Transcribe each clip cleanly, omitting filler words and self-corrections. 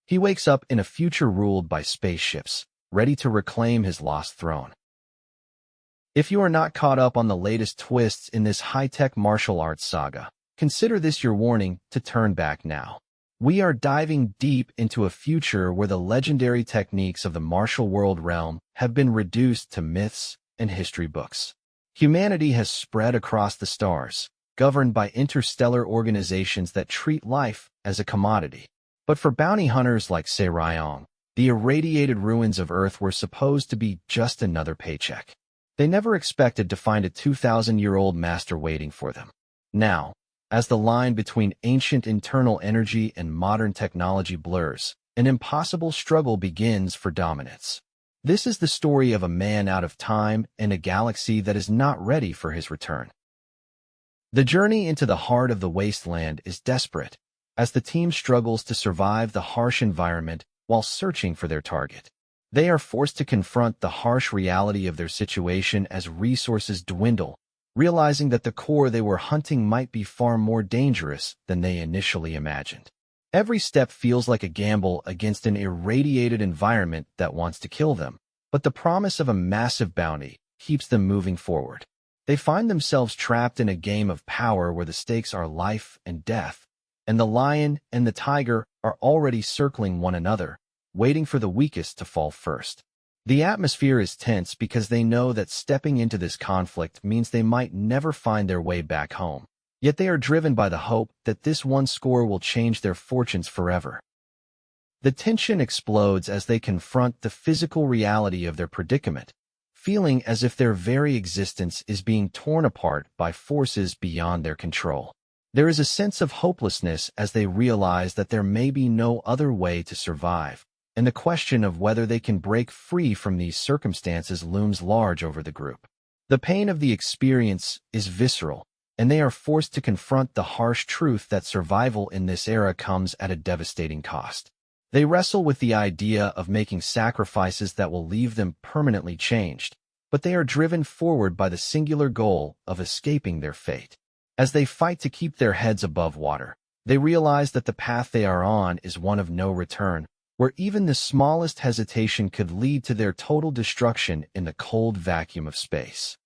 He wakes up in a future ruled by spaceships, ready to reclaim his lost throne. If you are not caught up on the latest twists in this high-tech martial arts saga, consider this your warning to turn back now. We are diving deep into a future where the legendary techniques of the martial world realm have been reduced to myths and history books. Humanity has spread across the stars, governed by interstellar organizations that treat life as a commodity. But for bounty hunters like Ryong, the irradiated ruins of Earth were supposed to be just another paycheck. They never expected to find a 2,000-year-old master waiting for them. Now, as the line between ancient internal energy and modern technology blurs, an impossible struggle begins for dominance. This is the story of a man out of time and a galaxy that is not ready for his return. The journey into the heart of the wasteland is desperate, as the team struggles to survive the harsh environment while searching for their target. They are forced to confront the harsh reality of their situation as resources dwindle, realizing that the core they were hunting might be far more dangerous than they initially imagined. Every step feels like a gamble against an irradiated environment that wants to kill them, but the promise of a massive bounty keeps them moving forward. They find themselves trapped in a game of power where the stakes are life and death, and the lion and the tiger are already circling one another, waiting for the weakest to fall first. The atmosphere is tense because they know that stepping into this conflict means they might never find their way back home. Yet they are driven by the hope that this one score will change their fortunes forever. The tension explodes as they confront the physical reality of their predicament, feeling as if their very existence is being torn apart by forces beyond their control. There is a sense of hopelessness as they realize that there may be no other way to survive, and the question of whether they can break free from these circumstances looms large over the group. The pain of the experience is visceral, and they are forced to confront the harsh truth that survival in this era comes at a devastating cost. They wrestle with the idea of making sacrifices that will leave them permanently changed, but they are driven forward by the singular goal of escaping their fate. As they fight to keep their heads above water, they realize that the path they are on is one of no return, where even the smallest hesitation could lead to their total destruction in the cold vacuum of space.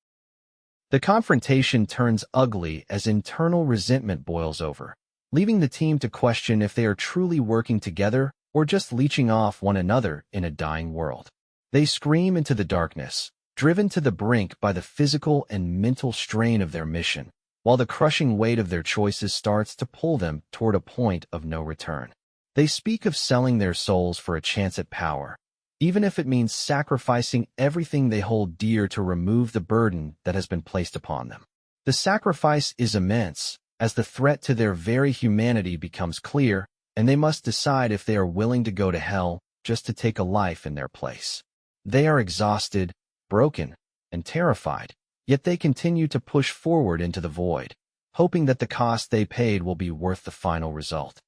The confrontation turns ugly as internal resentment boils over, leaving the team to question if they are truly working together or just leeching off one another in a dying world. They scream into the darkness, driven to the brink by the physical and mental strain of their mission, while the crushing weight of their choices starts to pull them toward a point of no return. They speak of selling their souls for a chance at power, even if it means sacrificing everything they hold dear to remove the burden that has been placed upon them. The sacrifice is immense, as the threat to their very humanity becomes clear, and they must decide if they are willing to go to hell just to take a life in their place. They are exhausted, broken, and terrified, yet they continue to push forward into the void, hoping that the cost they paid will be worth the final result.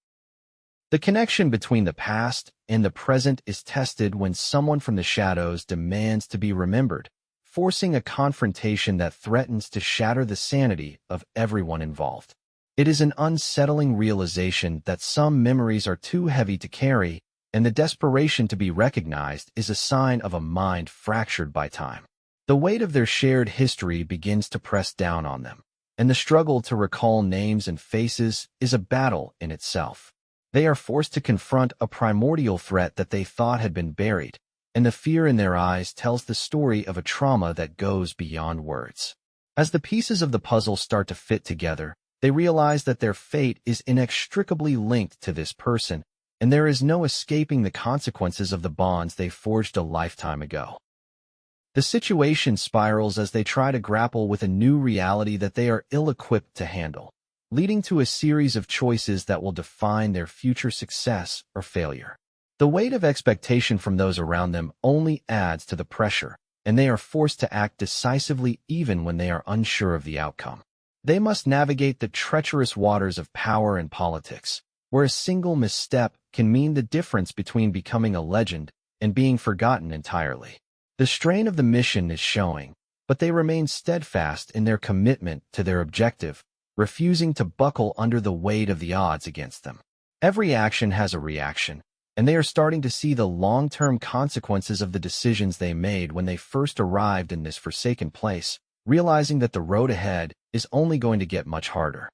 The connection between the past and the present is tested when someone from the shadows demands to be remembered, forcing a confrontation that threatens to shatter the sanity of everyone involved. It is an unsettling realization that some memories are too heavy to carry, and the desperation to be recognized is a sign of a mind fractured by time. The weight of their shared history begins to press down on them, and the struggle to recall names and faces is a battle in itself. They are forced to confront a primordial threat that they thought had been buried, and the fear in their eyes tells the story of a trauma that goes beyond words. As the pieces of the puzzle start to fit together, they realize that their fate is inextricably linked to this person, and there is no escaping the consequences of the bonds they forged a lifetime ago. The situation spirals as they try to grapple with a new reality that they are ill-equipped to handle, leading to a series of choices that will define their future success or failure. The weight of expectation from those around them only adds to the pressure, and they are forced to act decisively even when they are unsure of the outcome. They must navigate the treacherous waters of power and politics, where a single misstep can mean the difference between becoming a legend and being forgotten entirely. The strain of the mission is showing, but they remain steadfast in their commitment to their objective, refusing to buckle under the weight of the odds against them. Every action has a reaction, and they are starting to see the long-term consequences of the decisions they made when they first arrived in this forsaken place, realizing that the road ahead is only going to get much harder.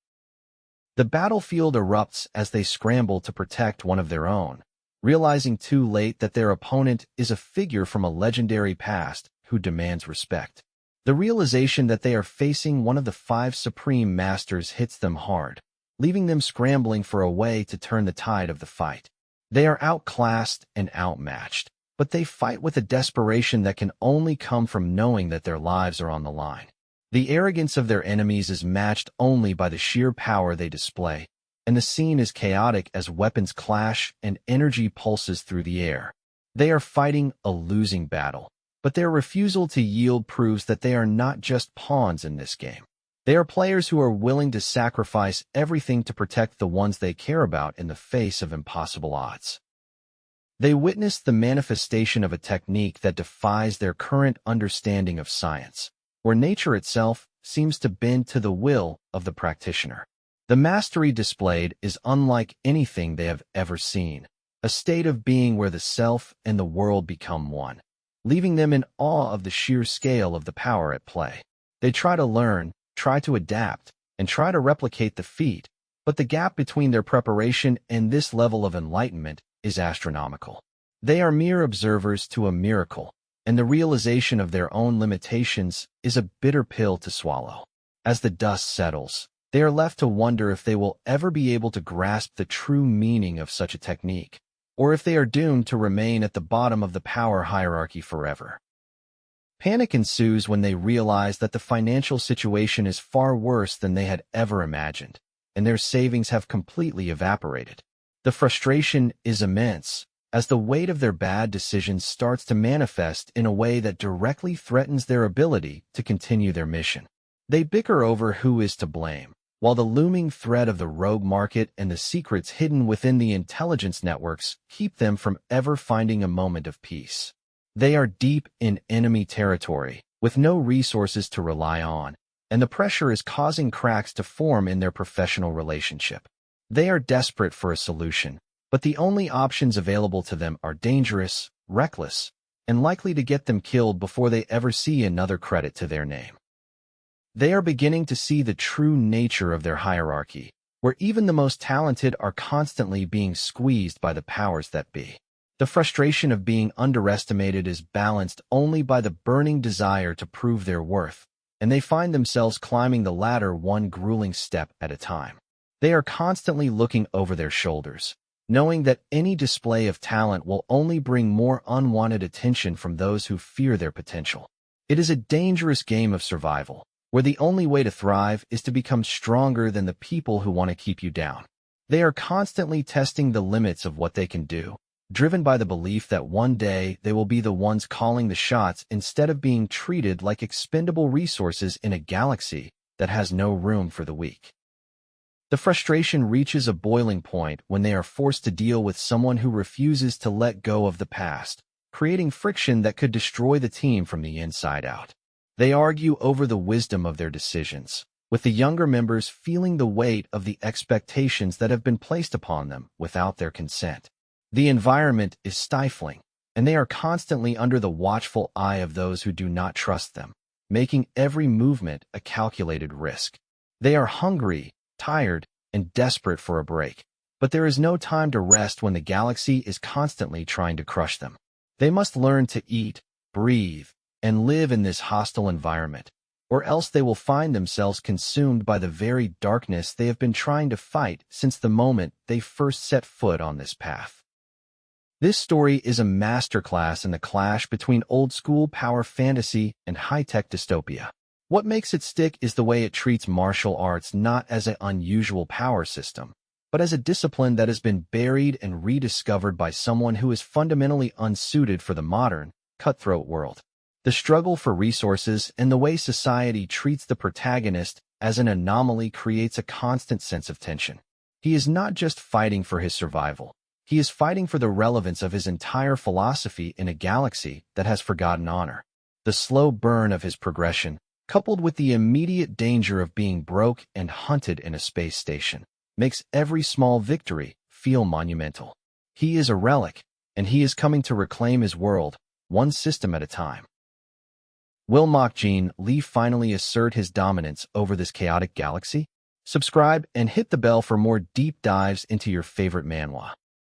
The battlefield erupts as they scramble to protect one of their own, realizing too late that their opponent is a figure from a legendary past who demands respect. The realization that they are facing one of the 5 supreme masters hits them hard, leaving them scrambling for a way to turn the tide of the fight. They are outclassed and outmatched, but they fight with a desperation that can only come from knowing that their lives are on the line. The arrogance of their enemies is matched only by the sheer power they display, and the scene is chaotic as weapons clash and energy pulses through the air. They are fighting a losing battle, but their refusal to yield proves that they are not just pawns in this game. They are players who are willing to sacrifice everything to protect the ones they care about in the face of impossible odds. They witness the manifestation of a technique that defies their current understanding of science, where nature itself seems to bend to the will of the practitioner. The mastery displayed is unlike anything they have ever seen, a state of being where the self and the world become one, leaving them in awe of the sheer scale of the power at play. They try to learn, try to adapt, and try to replicate the feat, but the gap between their preparation and this level of enlightenment is astronomical. They are mere observers to a miracle, and the realization of their own limitations is a bitter pill to swallow. As the dust settles, they are left to wonder if they will ever be able to grasp the true meaning of such a technique, or if they are doomed to remain at the bottom of the power hierarchy forever. Panic ensues when they realize that the financial situation is far worse than they had ever imagined, and their savings have completely evaporated. The frustration is immense, as the weight of their bad decisions starts to manifest in a way that directly threatens their ability to continue their mission. They bicker over who is to blame, while the looming threat of the rogue market and the secrets hidden within the intelligence networks keep them from ever finding a moment of peace. They are deep in enemy territory, with no resources to rely on, and the pressure is causing cracks to form in their professional relationship. They are desperate for a solution, but the only options available to them are dangerous, reckless, and likely to get them killed before they ever see another credit to their name. They are beginning to see the true nature of their hierarchy, where even the most talented are constantly being squeezed by the powers that be. The frustration of being underestimated is balanced only by the burning desire to prove their worth, and they find themselves climbing the ladder one grueling step at a time. They are constantly looking over their shoulders, knowing that any display of talent will only bring more unwanted attention from those who fear their potential. It is a dangerous game of survival, where the only way to thrive is to become stronger than the people who want to keep you down. They are constantly testing the limits of what they can do, driven by the belief that one day they will be the ones calling the shots instead of being treated like expendable resources in a galaxy that has no room for the weak. The frustration reaches a boiling point when they are forced to deal with someone who refuses to let go of the past, creating friction that could destroy the team from the inside out. They argue over the wisdom of their decisions, with the younger members feeling the weight of the expectations that have been placed upon them without their consent. The environment is stifling, and they are constantly under the watchful eye of those who do not trust them, making every movement a calculated risk. They are hungry, tired, and desperate for a break, but there is no time to rest when the galaxy is constantly trying to crush them. They must learn to eat, breathe, and live in this hostile environment, or else they will find themselves consumed by the very darkness they have been trying to fight since the moment they first set foot on this path. This story is a masterclass in the clash between old-school power fantasy and high-tech dystopia. What makes it stick is the way it treats martial arts not as an unusual power system, but as a discipline that has been buried and rediscovered by someone who is fundamentally unsuited for the modern, cutthroat world. The struggle for resources and the way society treats the protagonist as an anomaly creates a constant sense of tension. He is not just fighting for his survival. He is fighting for the relevance of his entire philosophy in a galaxy that has forgotten honor. The slow burn of his progression, coupled with the immediate danger of being broke and hunted in a space station, makes every small victory feel monumental. He is a relic, and he is coming to reclaim his world, one system at a time. Will Mokjin Lee finally assert his dominance over this chaotic galaxy? Subscribe and hit the bell for more deep dives into your favorite manhwa.